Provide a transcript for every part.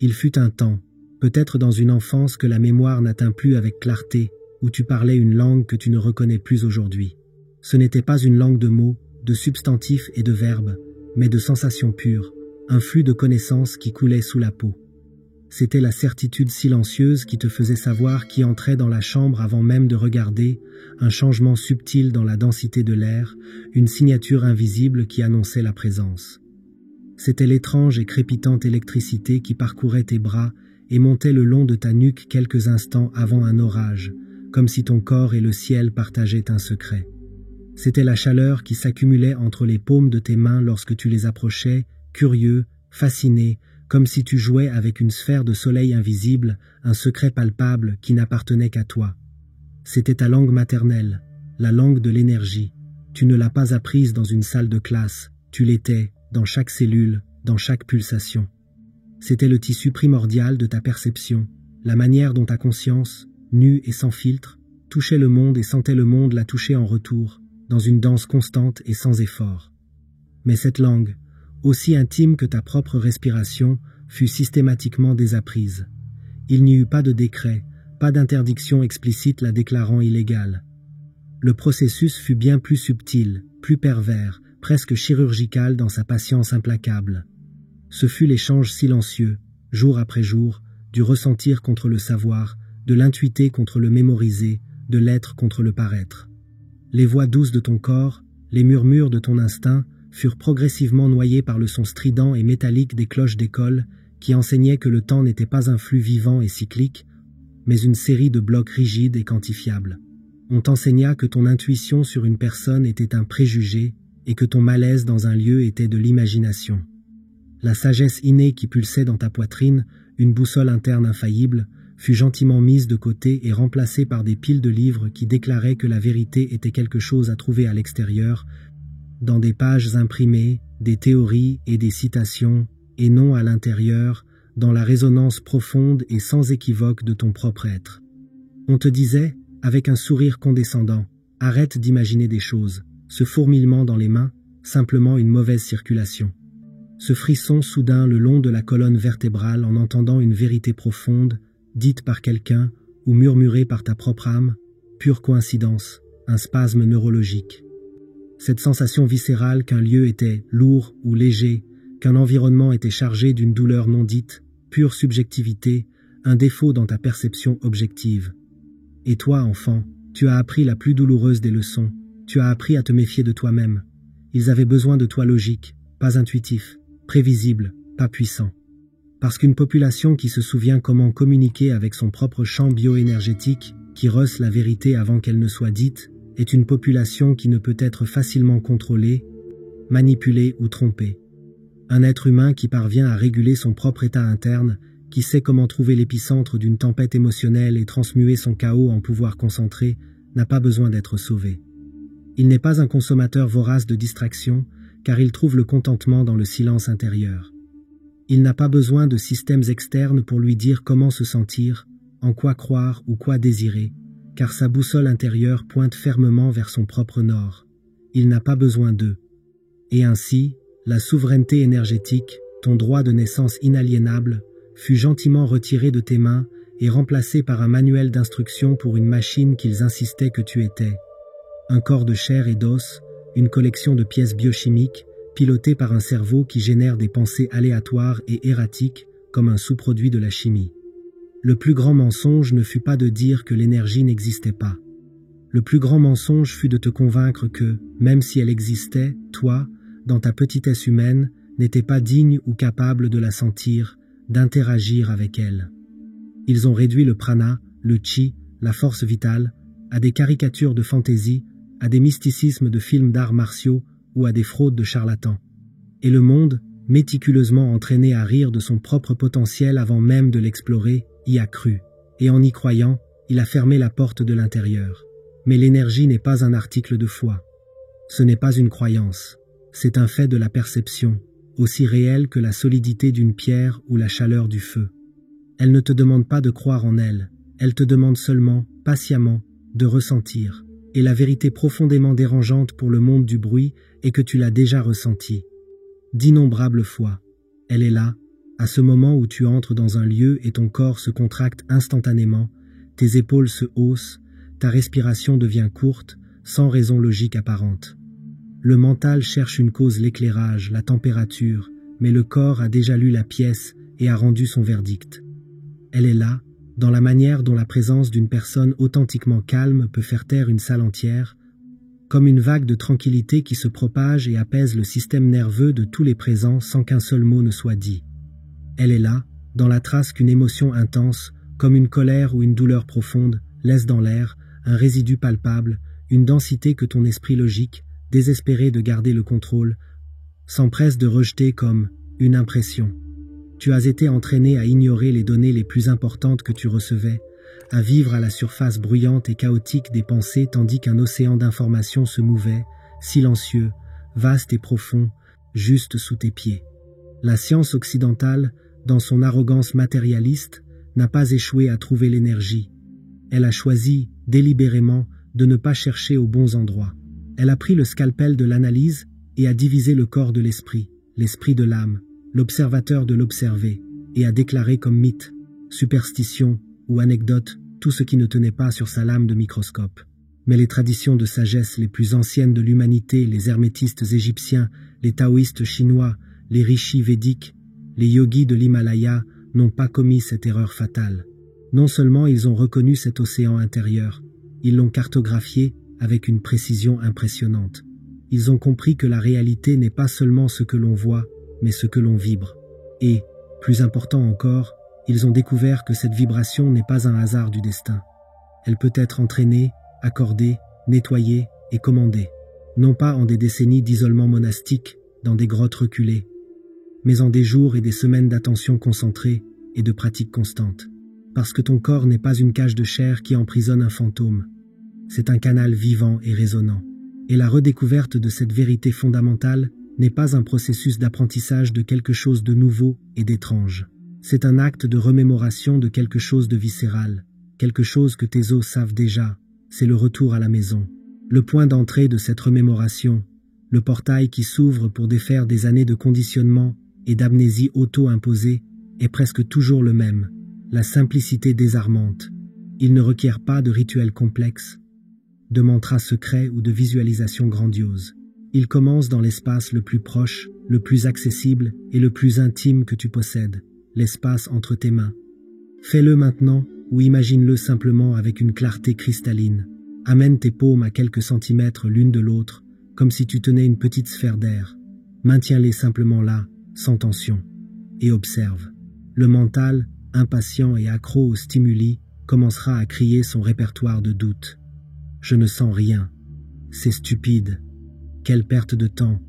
Il fut un temps, peut-être dans une enfance que la mémoire n'atteint plus avec clarté, où tu parlais une langue que tu ne reconnais plus aujourd'hui. Ce n'était pas une langue de mots, de substantifs et de verbes, mais de sensations pures, un flux de connaissances qui coulait sous la peau. C'était la certitude silencieuse qui te faisait savoir qui entrait dans la chambre avant même de regarder, un changement subtil dans la densité de l'air, une signature invisible qui annonçait la présence. C'était l'étrange et crépitante électricité qui parcourait tes bras et montait le long de ta nuque quelques instants avant un orage, comme si ton corps et le ciel partageaient un secret. C'était la chaleur qui s'accumulait entre les paumes de tes mains lorsque tu les approchais, curieux, fasciné, comme si tu jouais avec une sphère de soleil invisible, un secret palpable qui n'appartenait qu'à toi. C'était ta langue maternelle, la langue de l'énergie. Tu ne l'as pas apprise dans une salle de classe, tu l'étais, dans chaque cellule, dans chaque pulsation. C'était le tissu primordial de ta perception, la manière dont ta conscience, nue et sans filtre, touchait le monde et sentait le monde la toucher en retour, dans une danse constante et sans effort. Mais cette langue, aussi intime que ta propre respiration, fut systématiquement désapprise. Il n'y eut pas de décret, pas d'interdiction explicite la déclarant illégale. Le processus fut bien plus subtil, plus pervers, presque chirurgical dans sa patience implacable. Ce fut l'échange silencieux, jour après jour, du ressentir contre le savoir, de l'intuiter contre le mémoriser, de l'être contre le paraître. Les voix douces de ton corps, les murmures de ton instinct, furent progressivement noyés par le son strident et métallique des cloches d'école qui enseignaient que le temps n'était pas un flux vivant et cyclique, mais une série de blocs rigides et quantifiables. On t'enseigna que ton intuition sur une personne était un préjugé et que ton malaise dans un lieu était de l'imagination. La sagesse innée qui pulsait dans ta poitrine, une boussole interne infaillible, fut gentiment mise de côté et remplacée par des piles de livres qui déclaraient que la vérité était quelque chose à trouver à l'extérieur, dans des pages imprimées, des théories et des citations, et non à l'intérieur, dans la résonance profonde et sans équivoque de ton propre être. On te disait, avec un sourire condescendant, « Arrête d'imaginer des choses, ce fourmillement dans les mains, simplement une mauvaise circulation. » Ce frisson soudain le long de la colonne vertébrale en entendant une vérité profonde, dite par quelqu'un ou murmurée par ta propre âme, pure coïncidence, un spasme neurologique. Cette sensation viscérale qu'un lieu était lourd ou léger, qu'un environnement était chargé d'une douleur non dite, pure subjectivité, un défaut dans ta perception objective. Et toi, enfant, tu as appris la plus douloureuse des leçons, tu as appris à te méfier de toi-même. Ils avaient besoin de toi logique, pas intuitif, prévisible, pas puissant. Parce qu'une population qui se souvient comment communiquer avec son propre champ bioénergétique, qui rece la vérité avant qu'elle ne soit dite, est une population qui ne peut être facilement contrôlée, manipulée ou trompée. Un être humain qui parvient à réguler son propre état interne, qui sait comment trouver l'épicentre d'une tempête émotionnelle et transmuer son chaos en pouvoir concentré, n'a pas besoin d'être sauvé. Il n'est pas un consommateur vorace de distractions, car il trouve le contentement dans le silence intérieur. Il n'a pas besoin de systèmes externes pour lui dire comment se sentir, en quoi croire ou quoi désirer, car sa boussole intérieure pointe fermement vers son propre nord. Il n'a pas besoin d'eux. Et ainsi, la souveraineté énergétique, ton droit de naissance inaliénable, fut gentiment retiré de tes mains et remplacé par un manuel d'instruction pour une machine qu'ils insistaient que tu étais. Un corps de chair et d'os, une collection de pièces biochimiques, piloté par un cerveau qui génère des pensées aléatoires et erratiques comme un sous-produit de la chimie. Le plus grand mensonge ne fut pas de dire que l'énergie n'existait pas. Le plus grand mensonge fut de te convaincre que, même si elle existait, toi, dans ta petitesse humaine, n'étais pas digne ou capable de la sentir, d'interagir avec elle. Ils ont réduit le prana, le chi, la force vitale, à des caricatures de fantaisie, à des mysticismes de films d'arts martiaux ou à des fraudes de charlatans. Et le monde, méticuleusement entraîné à rire de son propre potentiel avant même de l'explorer, y a cru. Et en y croyant, il a fermé la porte de l'intérieur. Mais l'énergie n'est pas un article de foi. Ce n'est pas une croyance. C'est un fait de la perception, aussi réel que la solidité d'une pierre ou la chaleur du feu. Elle ne te demande pas de croire en elle, elle te demande seulement, patiemment, de ressentir. Et la vérité profondément dérangeante pour le monde du bruit est que tu l'as déjà ressentie. D'innombrables fois. Elle est là, À ce moment où tu entres dans un lieu et ton corps se contracte instantanément, tes épaules se haussent, ta respiration devient courte, sans raison logique apparente. Le mental cherche une cause, l'éclairage, la température, mais le corps a déjà lu la pièce et a rendu son verdict. Elle est là, dans la manière dont la présence d'une personne authentiquement calme peut faire taire une salle entière, comme une vague de tranquillité qui se propage et apaise le système nerveux de tous les présents sans qu'un seul mot ne soit dit. Elle est là, dans la trace qu'une émotion intense, comme une colère ou une douleur profonde, laisse dans l'air, un résidu palpable, une densité que ton esprit logique, désespéré de garder le contrôle, s'empresse de rejeter comme une impression. Tu as été entraîné à ignorer les données les plus importantes que tu recevais, à vivre à la surface bruyante et chaotique des pensées tandis qu'un océan d'informations se mouvait, silencieux, vaste et profond, juste sous tes pieds. La science occidentale, dans son arrogance matérialiste, n'a pas échoué à trouver l'énergie. Elle a choisi, délibérément, de ne pas chercher aux bons endroits. Elle a pris le scalpel de l'analyse et a divisé le corps de l'esprit de l'âme, l'observateur de l'observé, et a déclaré comme mythe, superstition ou anecdote tout ce qui ne tenait pas sur sa lame de microscope. Mais les traditions de sagesse les plus anciennes de l'humanité, les hermétistes égyptiens, les taoïstes chinois, les rishis védiques, les yogis de l'Himalaya n'ont pas commis cette erreur fatale. Non seulement ils ont reconnu cet océan intérieur, ils l'ont cartographié avec une précision impressionnante. Ils ont compris que la réalité n'est pas seulement ce que l'on voit, mais ce que l'on vibre. Et, plus important encore, ils ont découvert que cette vibration n'est pas un hasard du destin. Elle peut être entraînée, accordée, nettoyée et commandée. Non pas en des décennies d'isolement monastique, dans des grottes reculées, mais en des jours et des semaines d'attention concentrée et de pratique constante. Parce que ton corps n'est pas une cage de chair qui emprisonne un fantôme. C'est un canal vivant et résonnant. Et la redécouverte de cette vérité fondamentale n'est pas un processus d'apprentissage de quelque chose de nouveau et d'étrange. C'est un acte de remémoration de quelque chose de viscéral, quelque chose que tes os savent déjà. C'est le retour à la maison. Le point d'entrée de cette remémoration, le portail qui s'ouvre pour défaire des années de conditionnement et d'amnésie auto-imposée, est presque toujours le même. La simplicité désarmante. Il ne requiert pas de rituels complexes, de mantras secrets ou de visualisations grandioses. Il commence dans l'espace le plus proche, le plus accessible et le plus intime que tu possèdes, l'espace entre tes mains. Fais-le maintenant ou imagine-le simplement avec une clarté cristalline. Amène tes paumes à quelques centimètres l'une de l'autre, comme si tu tenais une petite sphère d'air. Maintiens-les simplement là, sans tension, et observe. Le mental, impatient et accro aux stimuli, commencera à crier son répertoire de doutes. Je ne sens rien. C'est stupide. Quelle perte de temps.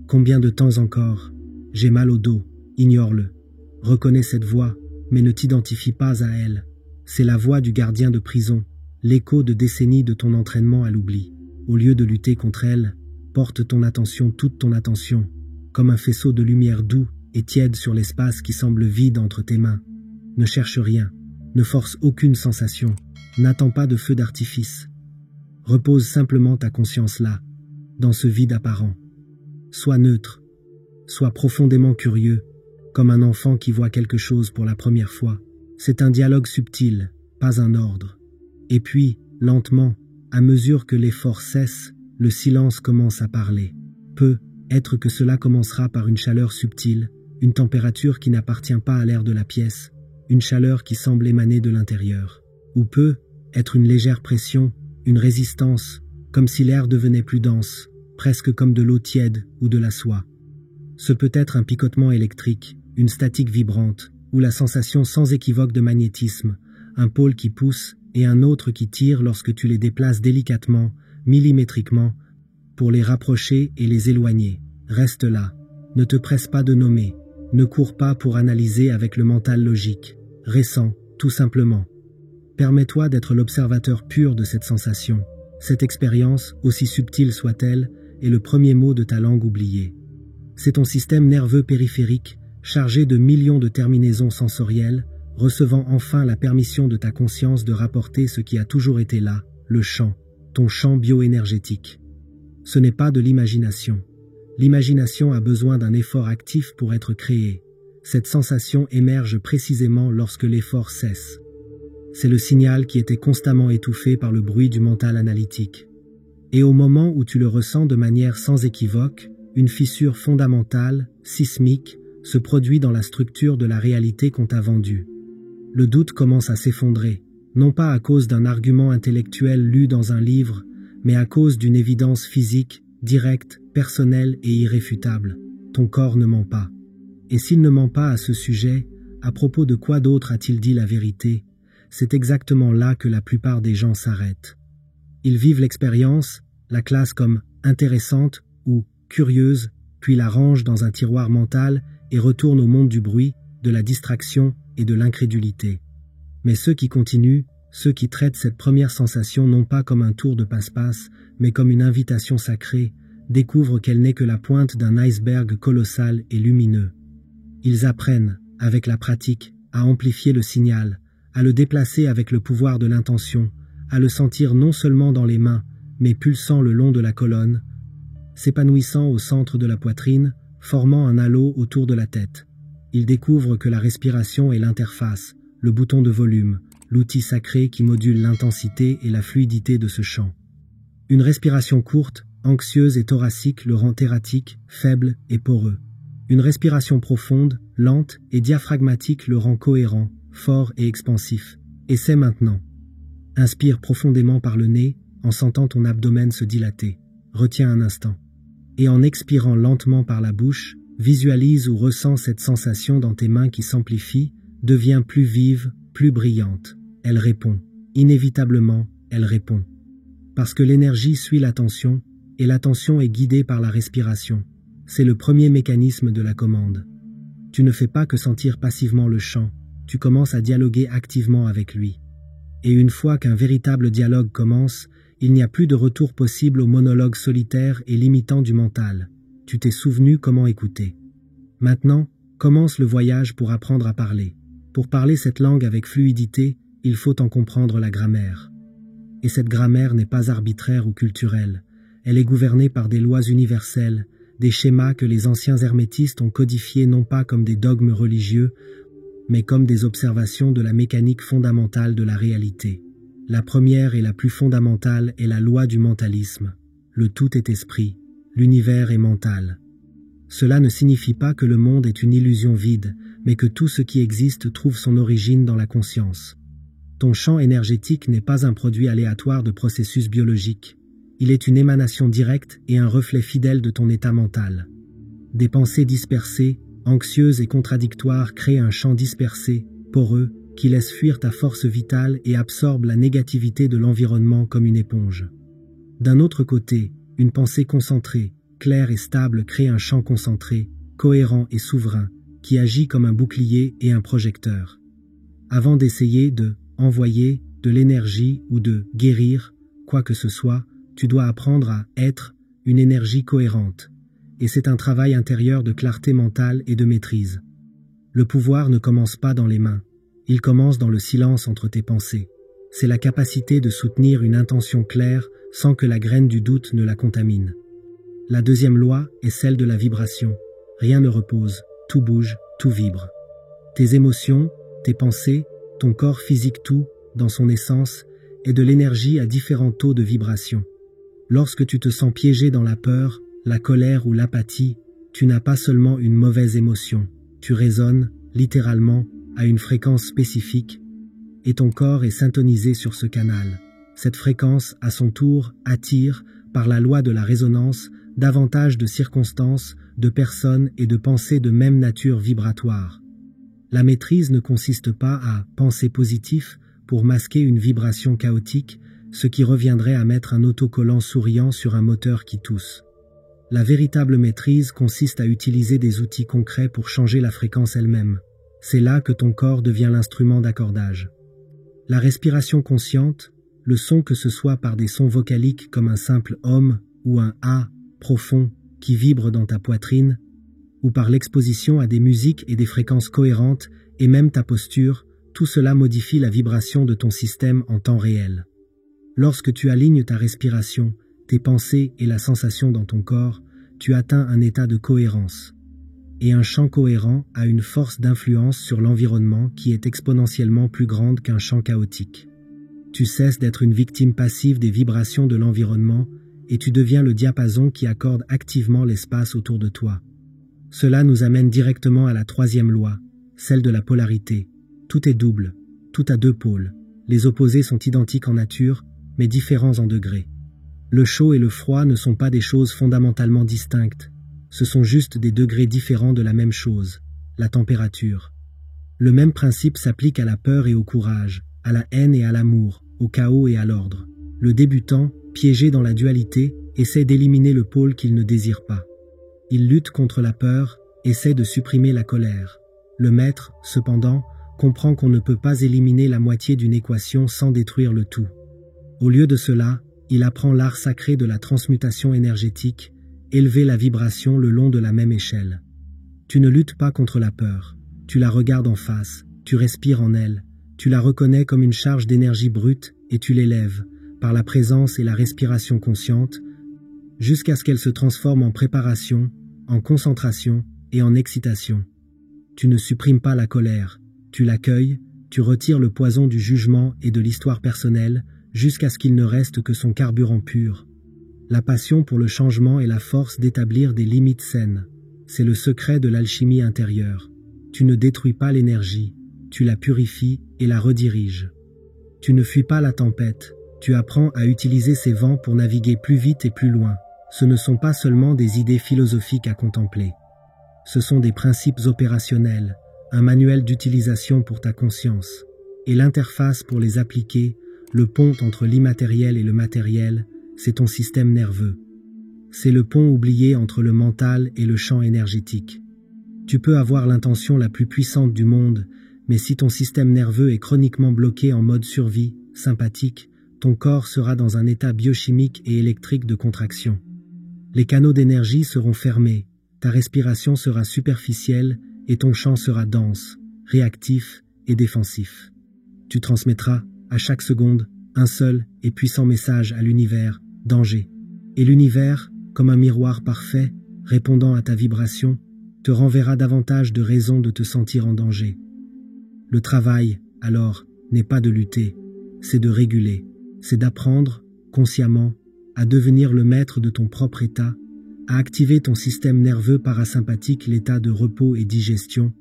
Combien de temps encore? J'ai mal au dos. Ignore-le. Reconnais cette voix, mais ne t'identifie pas à elle. C'est la voix du gardien de prison, l'écho de décennies de ton entraînement à l'oubli. Au lieu de lutter contre elle, porte ton attention, toute ton attention, comme un faisceau de lumière doux et tiède sur l'espace qui semble vide entre tes mains. Ne cherche rien, ne force aucune sensation, n'attends pas de feu d'artifice. Repose simplement ta conscience là, dans ce vide apparent. Sois neutre, sois profondément curieux, comme un enfant qui voit quelque chose pour la première fois. C'est un dialogue subtil, pas un ordre. Et puis, lentement, à mesure que l'effort cesse, le silence commence à parler. Peut-être que cela commencera par une chaleur subtile, une température qui n'appartient pas à l'air de la pièce, une chaleur qui semble émaner de l'intérieur. Ou peut-être une légère pression, une résistance, comme si l'air devenait plus dense, presque comme de l'eau tiède ou de la soie. Ce peut être un picotement électrique, une statique vibrante, ou la sensation sans équivoque de magnétisme, un pôle qui pousse et un autre qui tire lorsque tu les déplaces délicatement, millimétriquement, pour les rapprocher et les éloigner. Reste là. Ne te presse pas de nommer. Ne cours pas pour analyser avec le mental logique. Ressens, tout simplement. Permets-toi d'être l'observateur pur de cette sensation. Cette expérience, aussi subtile soit-elle, est le premier mot de ta langue oubliée. C'est ton système nerveux périphérique, chargé de millions de terminaisons sensorielles, recevant enfin la permission de ta conscience de rapporter ce qui a toujours été là, le champ, ton champ bioénergétique. Ce n'est pas de l'imagination. L'imagination a besoin d'un effort actif pour être créée. Cette sensation émerge précisément lorsque l'effort cesse. C'est le signal qui était constamment étouffé par le bruit du mental analytique. Et au moment où tu le ressens de manière sans équivoque, une fissure fondamentale, sismique, se produit dans la structure de la réalité qu'on t'a vendue. Le doute commence à s'effondrer, non pas à cause d'un argument intellectuel lu dans un livre, mais à cause d'une évidence physique, directe, personnelle et irréfutable. Ton corps ne ment pas. Et s'il ne ment pas à ce sujet, à propos de quoi d'autre a-t-il dit la vérité? C'est exactement là que la plupart des gens s'arrêtent. Ils vivent l'expérience, la classent comme intéressante ou curieuse, puis la rangent dans un tiroir mental et retournent au monde du bruit, de la distraction et de l'incrédulité. Mais ceux qui continuent, ceux qui traitent cette première sensation non pas comme un tour de passe-passe, mais comme une invitation sacrée, découvrent qu'elle n'est que la pointe d'un iceberg colossal et lumineux. Ils apprennent, avec la pratique, à amplifier le signal, à le déplacer avec le pouvoir de l'intention, à le sentir non seulement dans les mains, mais pulsant le long de la colonne, s'épanouissant au centre de la poitrine, formant un halo autour de la tête. Ils découvrent que la respiration est l'interface, le bouton de volume, l'outil sacré qui module l'intensité et la fluidité de ce chant. Une respiration courte, anxieuse et thoracique le rend erratique, faible et poreux. Une respiration profonde, lente et diaphragmatique le rend cohérent, fort et expansif. Essaie maintenant. Inspire profondément par le nez, en sentant ton abdomen se dilater. Retiens un instant. Et en expirant lentement par la bouche, visualise ou ressens cette sensation dans tes mains qui s'amplifie, devient plus vive, plus brillante. Elle répond. Inévitablement, elle répond. Parce que l'énergie suit l'attention, et l'attention est guidée par la respiration. C'est le premier mécanisme de la commande. Tu ne fais pas que sentir passivement le chant, tu commences à dialoguer activement avec lui. Et une fois qu'un véritable dialogue commence, il n'y a plus de retour possible au monologue solitaire et limitant du mental. Tu t'es souvenu comment écouter. Maintenant, commence le voyage pour apprendre à parler. Pour parler cette langue avec fluidité, il faut en comprendre la grammaire. Et cette grammaire n'est pas arbitraire ou culturelle. Elle est gouvernée par des lois universelles, des schémas que les anciens hermétistes ont codifiés non pas comme des dogmes religieux, mais comme des observations de la mécanique fondamentale de la réalité. La première et la plus fondamentale est la loi du mentalisme. Le tout est esprit, l'univers est mental. Cela ne signifie pas que le monde est une illusion vide, mais que tout ce qui existe trouve son origine dans la conscience. Ton champ énergétique n'est pas un produit aléatoire de processus biologiques. Il est une émanation directe et un reflet fidèle de ton état mental. Des pensées dispersées, anxieuses et contradictoires créent un champ dispersé, poreux, qui laisse fuir ta force vitale et absorbe la négativité de l'environnement comme une éponge. D'un autre côté, une pensée concentrée, claire et stable crée un champ concentré, cohérent et souverain, qui agit comme un bouclier et un projecteur. Avant d'essayer de envoyer de l'énergie ou de guérir, quoi que ce soit, tu dois apprendre à être une énergie cohérente. Et c'est un travail intérieur de clarté mentale et de maîtrise. Le pouvoir ne commence pas dans les mains. Il commence dans le silence entre tes pensées. C'est la capacité de soutenir une intention claire sans que la graine du doute ne la contamine. La deuxième loi est celle de la vibration. Rien ne repose, tout bouge, tout vibre. Tes émotions, tes pensées, ton corps physique, tout, dans son essence, est de l'énergie à différents taux de vibration. Lorsque tu te sens piégé dans la peur, la colère ou l'apathie, tu n'as pas seulement une mauvaise émotion, tu résonnes, littéralement, à une fréquence spécifique, et ton corps est syntonisé sur ce canal. Cette fréquence, à son tour, attire, par la loi de la résonance, davantage de circonstances, de personnes et de pensées de même nature vibratoire. La maîtrise ne consiste pas à penser positif pour masquer une vibration chaotique, ce qui reviendrait à mettre un autocollant souriant sur un moteur qui tousse. La véritable maîtrise consiste à utiliser des outils concrets pour changer la fréquence elle-même. C'est là que ton corps devient l'instrument d'accordage. La respiration consciente, le son que ce soit par des sons vocaliques comme un simple « om » ou un « a » profond qui vibre dans ta poitrine, ou par l'exposition à des musiques et des fréquences cohérentes et même ta posture, tout cela modifie la vibration de ton système en temps réel. Lorsque tu alignes ta respiration, tes pensées et la sensation dans ton corps, tu atteins un état de cohérence. et un champ cohérent a une force d'influence sur l'environnement qui est exponentiellement plus grande qu'un champ chaotique. Tu cesses d'être une victime passive des vibrations de l'environnement et tu deviens le diapason qui accorde activement l'espace autour de toi. Cela nous amène directement à la troisième loi, celle de la polarité. Tout est double, tout a deux pôles. Les opposés sont identiques en nature, mais différents en degrés. Le chaud et le froid ne sont pas des choses fondamentalement distinctes. Ce sont juste des degrés différents de la même chose, la température. Le même principe s'applique à la peur et au courage, à la haine et à l'amour, au chaos et à l'ordre. Le débutant, piégé dans la dualité, essaie d'éliminer le pôle qu'il ne désire pas. Il lutte contre la peur, essaie de supprimer la colère. Le maître, cependant, comprend qu'on ne peut pas éliminer la moitié d'une équation sans détruire le tout. Au lieu de cela, il apprend l'art sacré de la transmutation énergétique, élever la vibration le long de la même échelle. Tu ne luttes pas contre la peur, tu la regardes en face, tu respires en elle, tu la reconnais comme une charge d'énergie brute et tu l'élèves, par la présence et la respiration consciente, jusqu'à ce qu'elle se transforme en préparation, en concentration et en excitation. Tu ne supprimes pas la colère, tu l'accueilles, tu retires le poison du jugement et de l'histoire personnelle jusqu'à ce qu'il ne reste que son carburant pur. La passion pour le changement est la force d'établir des limites saines. C'est le secret de l'alchimie intérieure. Tu ne détruis pas l'énergie, tu la purifies et la rediriges. Tu ne fuis pas la tempête, tu apprends à utiliser ces vents pour naviguer plus vite et plus loin. Ce ne sont pas seulement des idées philosophiques à contempler. Ce sont des principes opérationnels, un manuel d'utilisation pour ta conscience, et l'interface pour les appliquer, le pont entre l'immatériel et le matériel, c'est ton système nerveux. C'est le pont oublié entre le mental et le champ énergétique. Tu peux avoir l'intention la plus puissante du monde, mais si ton système nerveux est chroniquement bloqué en mode survie, sympathique, ton corps sera dans un état biochimique et électrique de contraction. Les canaux d'énergie seront fermés, ta respiration sera superficielle et ton champ sera dense, réactif et défensif. Tu transmettras, à chaque seconde, un seul et puissant message à l'univers, danger. Et l'univers, comme un miroir parfait, répondant à ta vibration, te renverra davantage de raisons de te sentir en danger. Le travail, alors, n'est pas de lutter, c'est de réguler, c'est d'apprendre, consciemment, à devenir le maître de ton propre état, à activer ton système nerveux parasympathique, l'état de repos et digestion,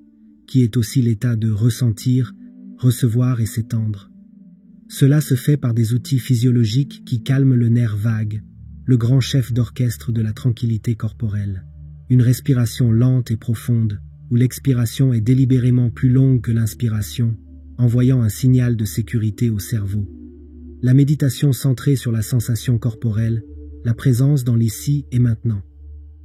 qui est aussi l'état de ressentir, recevoir et s'étendre. Cela se fait par des outils physiologiques qui calment le nerf vague, le grand chef d'orchestre de la tranquillité corporelle. Une respiration lente et profonde, où l'expiration est délibérément plus longue que l'inspiration, envoyant un signal de sécurité au cerveau. La méditation centrée sur la sensation corporelle, la présence dans l'ici et maintenant.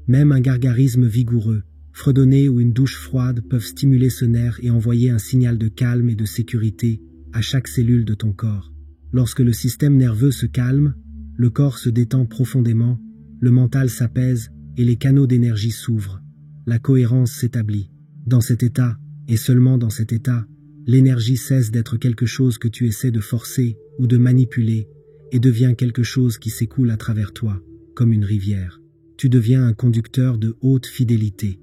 Même un gargarisme vigoureux, fredonner ou une douche froide peuvent stimuler ce nerf et envoyer un signal de calme et de sécurité à chaque cellule de ton corps. Lorsque le système nerveux se calme, le corps se détend profondément, le mental s'apaise et les canaux d'énergie s'ouvrent. La cohérence s'établit. Dans cet état, et seulement dans cet état, l'énergie cesse d'être quelque chose que tu essaies de forcer ou de manipuler et devient quelque chose qui s'écoule à travers toi, comme une rivière. Tu deviens un conducteur de haute fidélité.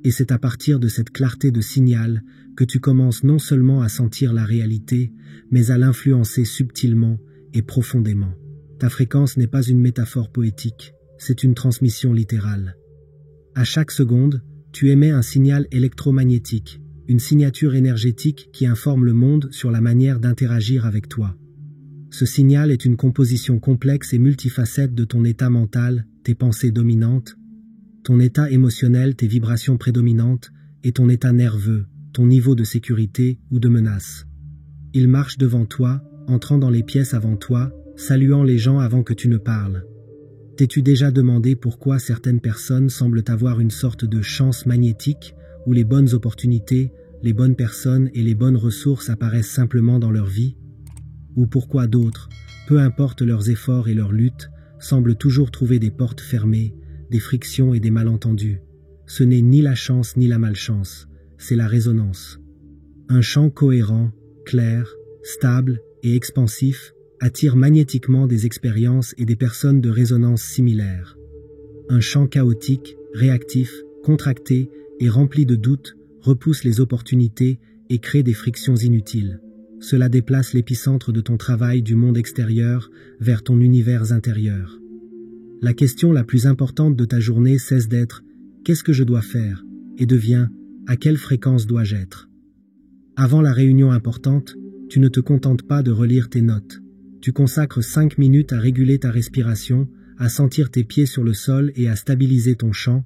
Et c'est à partir de cette clarté de signal que tu commences non seulement à sentir la réalité, mais à l'influencer subtilement et profondément. Ta fréquence n'est pas une métaphore poétique, c'est une transmission littérale. À chaque seconde, tu émets un signal électromagnétique, une signature énergétique qui informe le monde sur la manière d'interagir avec toi. Ce signal est une composition complexe et multifacette de ton état mental, tes pensées dominantes, ton état émotionnel, tes vibrations prédominantes et ton état nerveux, ton niveau de sécurité ou de menace. Il marche devant toi, entrant dans les pièces avant toi, saluant les gens avant que tu ne parles. T'es-tu déjà demandé pourquoi certaines personnes semblent avoir une sorte de chance magnétique où les bonnes opportunités, les bonnes personnes et les bonnes ressources apparaissent simplement dans leur vie? Ou pourquoi d'autres, peu importe leurs efforts et leurs luttes, semblent toujours trouver des portes fermées, des frictions et des malentendus? Ce n'est ni la chance ni la malchance, c'est la résonance. Un champ cohérent, clair, stable et expansif attire magnétiquement des expériences et des personnes de résonance similaires. Un champ chaotique, réactif, contracté est rempli de doutes, repousse les opportunités et crée des frictions inutiles. Cela déplace l'épicentre de ton travail du monde extérieur vers ton univers intérieur. La question la plus importante de ta journée cesse d'être « Qu'est-ce que je dois faire ?» et devient « À quelle fréquence dois-je être ?» Avant la réunion importante, tu ne te contentes pas de relire tes notes. Tu consacres 5 minutes à réguler ta respiration, à sentir tes pieds sur le sol et à stabiliser ton chant,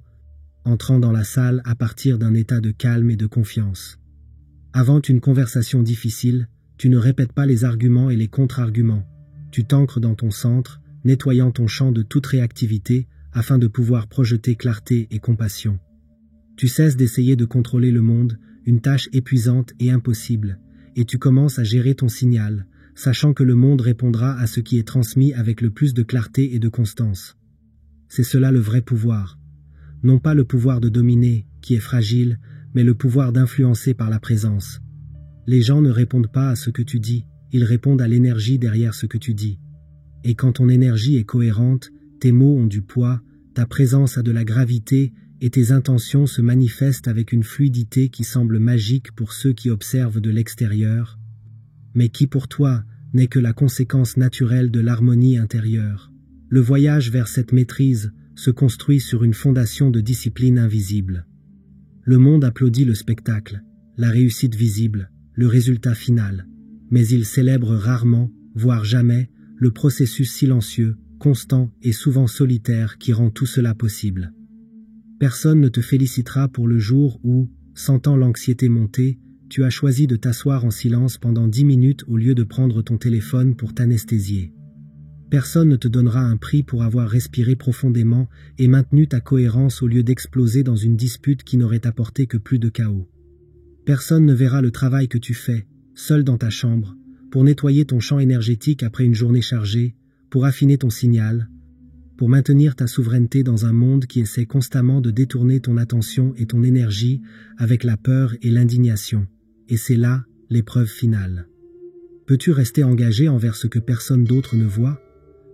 entrant dans la salle à partir d'un état de calme et de confiance. Avant une conversation difficile, tu ne répètes pas les arguments et les contre-arguments. Tu t'ancres dans ton centre, nettoyant ton champ de toute réactivité afin de pouvoir projeter clarté et compassion. Tu cesses d'essayer de contrôler le monde, une tâche épuisante et impossible, et tu commences à gérer ton signal, sachant que le monde répondra à ce qui est transmis avec le plus de clarté et de constance. C'est cela le vrai pouvoir. Non pas le pouvoir de dominer, qui est fragile, mais le pouvoir d'influencer par la présence. Les gens ne répondent pas à ce que tu dis, ils répondent à l'énergie derrière ce que tu dis. Et quand ton énergie est cohérente, tes mots ont du poids, ta présence a de la gravité et tes intentions se manifestent avec une fluidité qui semble magique pour ceux qui observent de l'extérieur, mais qui pour toi n'est que la conséquence naturelle de l'harmonie intérieure. Le voyage vers cette maîtrise se construit sur une fondation de discipline invisible. Le monde applaudit le spectacle, la réussite visible, le résultat final, mais il célèbre rarement, voire jamais, le processus silencieux, constant et souvent solitaire qui rend tout cela possible. Personne ne te félicitera pour le jour où, sentant l'anxiété monter, tu as choisi de t'asseoir en silence pendant 10 minutes au lieu de prendre ton téléphone pour t'anesthésier. Personne ne te donnera un prix pour avoir respiré profondément et maintenu ta cohérence au lieu d'exploser dans une dispute qui n'aurait apporté que plus de chaos. Personne ne verra le travail que tu fais, seul dans ta chambre, pour nettoyer ton champ énergétique après une journée chargée, pour affiner ton signal, pour maintenir ta souveraineté dans un monde qui essaie constamment de détourner ton attention et ton énergie avec la peur et l'indignation. Et c'est là l'épreuve finale. Peux-tu rester engagé envers ce que personne d'autre ne voit?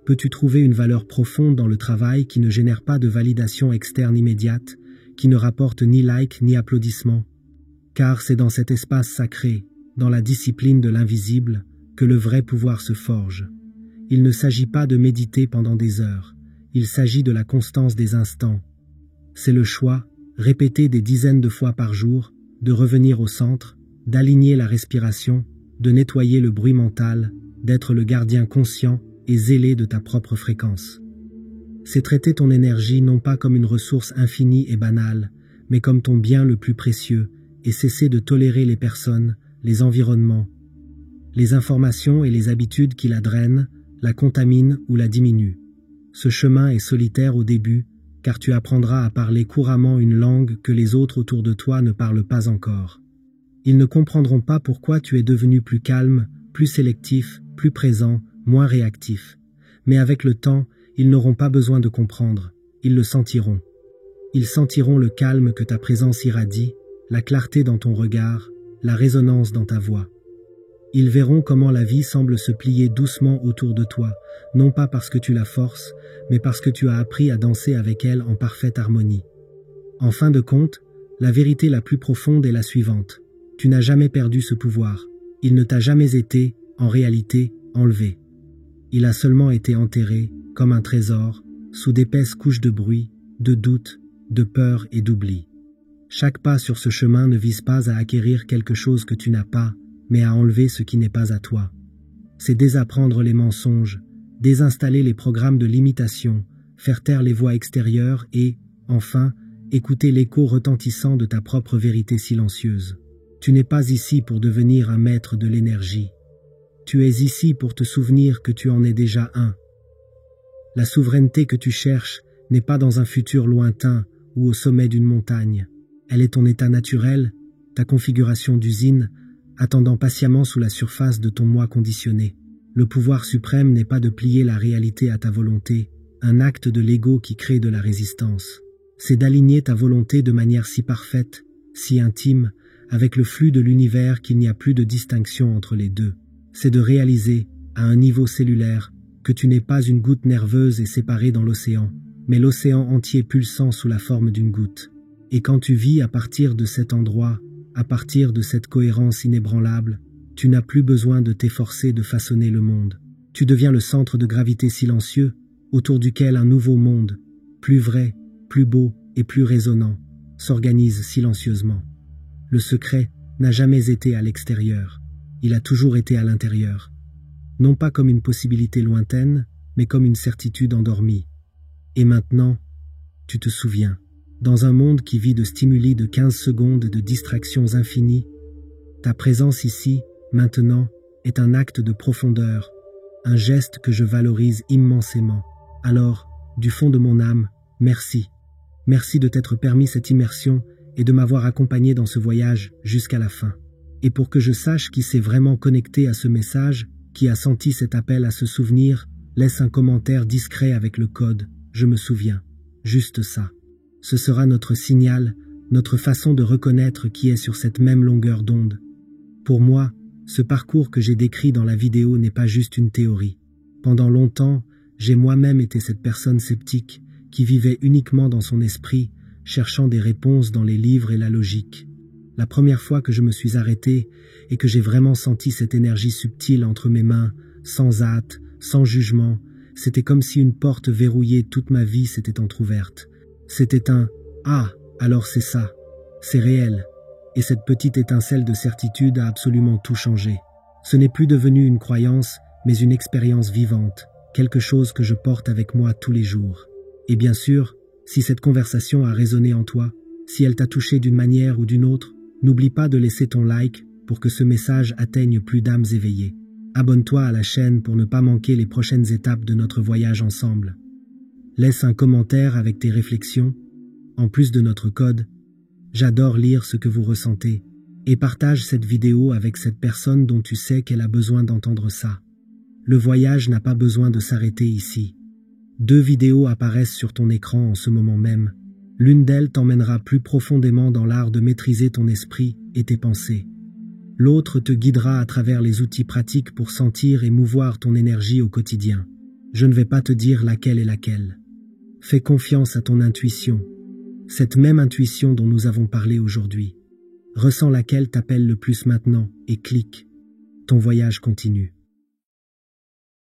Peux-tu trouver une valeur profonde dans le travail qui ne génère pas de validation externe immédiate, qui ne rapporte ni like ni applaudissements? Car c'est dans cet espace sacré, dans la discipline de l'invisible, que le vrai pouvoir se forge. Il ne s'agit pas de méditer pendant des heures, il s'agit de la constance des instants. C'est le choix, répété des dizaines de fois par jour, de revenir au centre, d'aligner la respiration, de nettoyer le bruit mental, d'être le gardien conscient et zélé de ta propre fréquence. C'est traiter ton énergie non pas comme une ressource infinie et banale, mais comme ton bien le plus précieux, et cesser de tolérer les personnes, les environnements, les informations et les habitudes qui la drainent, la contaminent ou la diminuent. Ce chemin est solitaire au début, car tu apprendras à parler couramment une langue que les autres autour de toi ne parlent pas encore. Ils ne comprendront pas pourquoi tu es devenu plus calme, plus sélectif, plus présent, moins réactif. Mais avec le temps, ils n'auront pas besoin de comprendre, ils le sentiront. Ils sentiront le calme que ta présence irradie, la clarté dans ton regard, la résonance dans ta voix. Ils verront comment la vie semble se plier doucement autour de toi, non pas parce que tu la forces, mais parce que tu as appris à danser avec elle en parfaite harmonie. En fin de compte, la vérité la plus profonde est la suivante. Tu n'as jamais perdu ce pouvoir. Il ne t'a jamais été, en réalité, enlevé. Il a seulement été enterré, comme un trésor, sous d'épaisses couches de bruit, de doute, de peur et d'oubli. Chaque pas sur ce chemin ne vise pas à acquérir quelque chose que tu n'as pas, mais à enlever ce qui n'est pas à toi. C'est désapprendre les mensonges, désinstaller les programmes de limitation, faire taire les voix extérieures et, enfin, écouter l'écho retentissant de ta propre vérité silencieuse. Tu n'es pas ici pour devenir un maître de l'énergie. Tu es ici pour te souvenir que tu en es déjà un. La souveraineté que tu cherches n'est pas dans un futur lointain ou au sommet d'une montagne. Elle est ton état naturel, ta configuration d'usine, attendant patiemment sous la surface de ton moi conditionné. Le pouvoir suprême n'est pas de plier la réalité à ta volonté, un acte de l'ego qui crée de la résistance. C'est d'aligner ta volonté de manière si parfaite, si intime, avec le flux de l'univers qu'il n'y a plus de distinction entre les deux. C'est de réaliser, à un niveau cellulaire, que tu n'es pas une goutte nerveuse et séparée dans l'océan, mais l'océan entier pulsant sous la forme d'une goutte. Et quand tu vis à partir de cet endroit, à partir de cette cohérence inébranlable, tu n'as plus besoin de t'efforcer de façonner le monde. Tu deviens le centre de gravité silencieux, autour duquel un nouveau monde, plus vrai, plus beau et plus résonnant, s'organise silencieusement. Le secret n'a jamais été à l'extérieur, il a toujours été à l'intérieur. Non pas comme une possibilité lointaine, mais comme une certitude endormie. Et maintenant, tu te souviens, dans un monde qui vit de stimuli de 15 secondes et de distractions infinies, ta présence ici, maintenant, est un acte de profondeur, un geste que je valorise immensément. Alors, du fond de mon âme, merci. Merci de t'être permis cette immersion et de m'avoir accompagné dans ce voyage jusqu'à la fin. Et pour que je sache qui s'est vraiment connecté à ce message, qui a senti cet appel à se souvenir, laisse un commentaire discret avec le code « Je me souviens ». Juste ça. Ce sera notre signal, notre façon de reconnaître qui est sur cette même longueur d'onde. Pour moi, ce parcours que j'ai décrit dans la vidéo n'est pas juste une théorie. Pendant longtemps, j'ai moi-même été cette personne sceptique qui vivait uniquement dans son esprit, cherchant des réponses dans les livres et la logique. La première fois que je me suis arrêté et que j'ai vraiment senti cette énergie subtile entre mes mains, sans hâte, sans jugement, c'était comme si une porte verrouillée toute ma vie s'était entr'ouverte. C'était un « Ah, alors c'est ça, c'est réel ». Et cette petite étincelle de certitude a absolument tout changé. Ce n'est plus devenu une croyance, mais une expérience vivante, quelque chose que je porte avec moi tous les jours. Et bien sûr, si cette conversation a résonné en toi, si elle t'a touché d'une manière ou d'une autre, n'oublie pas de laisser ton like pour que ce message atteigne plus d'âmes éveillées. Abonne-toi à la chaîne pour ne pas manquer les prochaines étapes de notre voyage ensemble. Laisse un commentaire avec tes réflexions. En plus de notre code, j'adore lire ce que vous ressentez. Et partage cette vidéo avec cette personne dont tu sais qu'elle a besoin d'entendre ça. Le voyage n'a pas besoin de s'arrêter ici. 2 vidéos apparaissent sur ton écran en ce moment même. L'une d'elles t'emmènera plus profondément dans l'art de maîtriser ton esprit et tes pensées. L'autre te guidera à travers les outils pratiques pour sentir et mouvoir ton énergie au quotidien. Je ne vais pas te dire laquelle est laquelle. Fais confiance à ton intuition. Cette même intuition dont nous avons parlé aujourd'hui. Ressens laquelle t'appelle le plus maintenant et clique. Ton voyage continue.